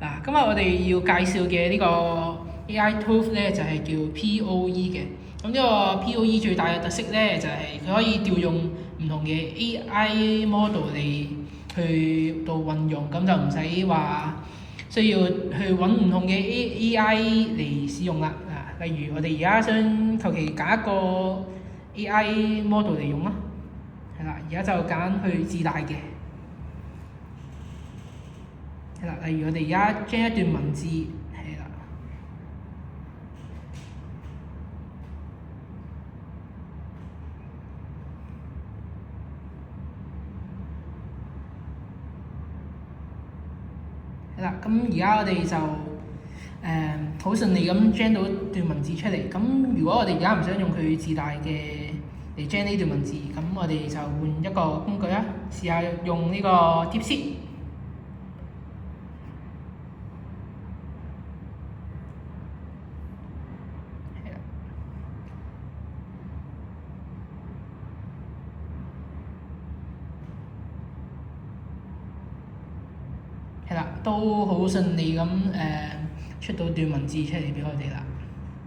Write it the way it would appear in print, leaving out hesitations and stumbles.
嗱，今日我哋要介紹嘅呢個 AI Tool 咧就係叫 POE 嘅。咁呢個 POE 最大嘅特色咧就係佢可以調用唔同嘅 AI model 嚟去到運用，咁就唔使話需要去揾唔同嘅 AI 嚟使用啦。例如我哋而家想求其揀一個 AI model 嚟用啦，係啦，而家就揀去自帶嘅。係啦，例如我哋而家將一段文字，係啦，係啦，咁而家我哋就好順利咁將到段文字出嚟。咁如果我哋而家唔想用佢自帶嘅嚟將呢段文字，咁我哋就換一個工具啦，試下用呢個 DeepSeek。係啦，都好順利咁出到段文字出嚟俾我哋啦。